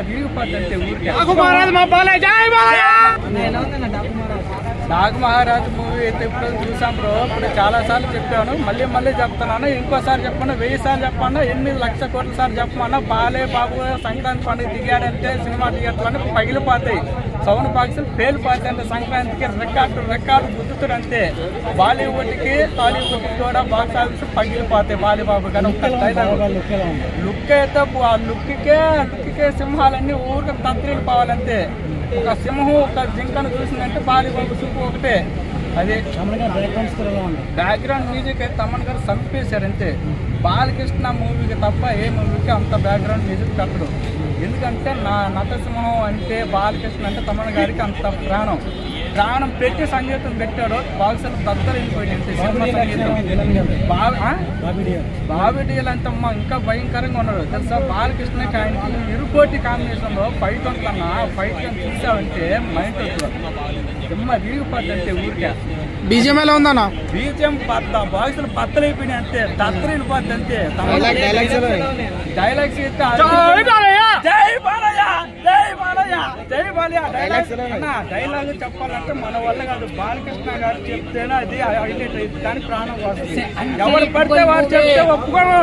విరిగిపోద్దంటే ఊరికి డాకు మహారాజ్ మూవీ అయితే ఇప్పుడు చూసాం బ్రో. ఇప్పుడు చాలా సార్లు చెప్పాను, మళ్ళీ చెప్తున్నాను, ఇంకోసారి చెప్పను, 1000 సార్లు చెప్పాను, 8 లక్షల కోట్ల సార్లు చెప్పమన్నా. బాలే బాబు సంక్రాంతి పండుగ దిగాడంటే సినిమా థియేటర్లను పగిలిపోతాయి, సౌండ్ బాక్సులు పేలిపోతాయి. అంటే సంక్రాంతికి రికార్డు గుర్తుతుడంతే. బాలీవుడ్కి టాలీవుడ్కి కూడా బాక్స్ ఆఫీస్ పగిలిపోతాయి. బాలీబాబు కానీ ఒక డైలాగ్ లుక్ అయితే ఆ లుక్కే సింహాలన్నీ ఊరికి తత్రీలు పోవాలంతే. ఒక సింహం ఒక జింకను చూసిందంటే బాలీబాబు చూపు ఒకటే. అదే బ్యాక్గ్రౌండ్ మ్యూజిక్ అయితే తమన్ గారు చంపేశారు అంతే. బాలకృష్ణ మూవీకి తప్ప ఏ మూవీకి అంత బ్యాక్గ్రౌండ్ మ్యూజిక్ పెట్టడు. ఎందుకంటే నటసింహం అంటే బాలకృష్ణ అంటే తమన్ గారికి అంత ప్రాణం పెట్టి సంగీతం పెట్టాడు. బాక్సులు దద్దరిపోయింది అంతే. బాబిడియల్ అంటే ఇంకా భయంకరంగా ఉన్నాడు తెలుసా. బాలకృష్ణకి ఆయనకి ఇరుకోటి కాంబినేషన్ లో ఫైట్ ఉంటున్నా ఫైట్ చూసావంటే మైండ్ విరిగిపోద్దంటే ఊరికే. బీజిఎం ఎలా ఉందన్నా? బీజిఎం బాక్సులు బద్దలైపోయినాయి అంతే, దద్దరిపోద్ది అంతే. డైలాగ్స్ అయితే డైలాగ్ చెప్పాలంటే మన వల్ల కాదు, బాలకృష్ణ గారు చెప్తేనే అది హైలైట్ అయింది. దాని ప్రాణం వస్తుంది. ఎవడు పడితే వాడు చెప్తే ఒప్పుకోను,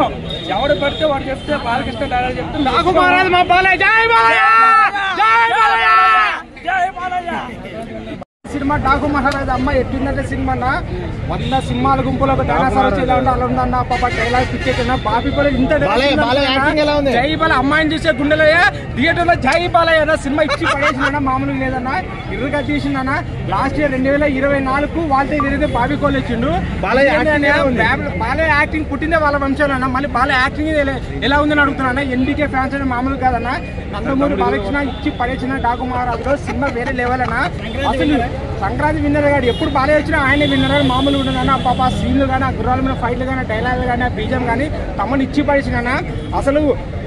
ఎవడు పడితే వాడు చెప్తే బాలకృష్ణ డైలాగ్ చెప్తే నాకు మహారాజ్ మా బాలయ్య జై బాలయ్య జై బాలయ్య. సినిమా డాకు మహారాజ్ అమ్మ ఎట్టిందంటే సినిమా 100 సినిమాల గుంపులో ఒక డైనాసర్ వచ్చి ఇలా ఉండి అలా ఉందన్న పాప డైలాగ్ పిచ్చేసిన బాబీ కూడా ఇంత జై బాల అమ్మాయిని చూసే గుండెలయ్యా థియేటర్ లో జై బాలయ్య అన్న సినిమా ఇచ్చి పడేసిందన్న మామూలుగా లేదన్నా. ఇరుగా తీసిందన్న. లాస్ట్ ఇయర్ 2024 వాళ్ళతో తిరిగితే బాబీ కోల్ వచ్చిండు. బాలయ్య యాక్టింగ్ పుట్టిందే వాళ్ళ వంశంలో అన్న. మళ్ళీ బాలయ్య యాక్టింగ్ ఎలా ఉందని అడుగుతున్నా. ఎన్డీకే ఫ్యాన్స్ అని మామూలు కాదన్న. నందమూరి బాలకృష్ణ ఇచ్చి పడేసిన డాకు మహారాజ్ సినిమా వేరే లెవెల్ అన్న. అసలు సంక్రాంతి విన్నర్ గాడు ఎప్పుడు బాలయ్య వచ్చినా ఆయనే విన్నర్ గారు మామూలు ఉండదన్న. పాప సీన్లు కానీ ఆ గుర్రాల మీద ఫైట్లు కానీ డైలాగులు కానీ ఆ బీజం కానీ తమను ఇచ్చి పడేసిన. అసలు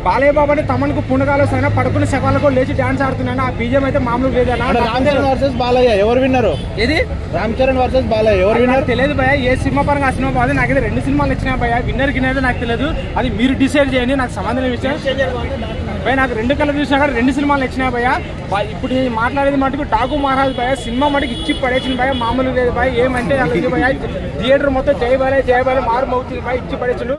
బాలయ్య బాబు అంటే తమకు పుణకాలు వస్తాయన్నా, పడుకున్న శవాలకు లేచి డాన్స్ ఆడుతున్నాను. ఆ బీజం అయితే మామూలు లేదన్నా. రామ్ చరణ్ వర్సెస్ బాలయ్య ఎవరు విన్నారు? ఏది రామ్ చరణ్ వర్సెస్ బాలయ్య ఎవరు విన్నారు తెలియదు భయ. ఏ సినిమా పరంగా ఆ సినిమా బాగుంది నాకైతే 2 సినిమాలు వచ్చినా భయ. విన్నర్ గిన్నర్ నాకు తెలియదు, అది మీరు డిసైడ్ చేయండి. నాకు సంబంధం విషయం భయ. నాకు 2 కళ్ళు చూసినా కానీ 2 సినిమాలు వచ్చినాయి భయ. ఇప్పుడు నేను మాట్లాడేది మటుకు డాకు మహారాజ్ భయ సినిమా మటుకు ఇచ్చి పడేసింది భయ, మామూలు లేదు భయ. ఏమంటే భయ థియేటర్ మొత్తం జై బాలయ్య మారు మవుతుంది భయ, ఇచ్చి పడేసిండు.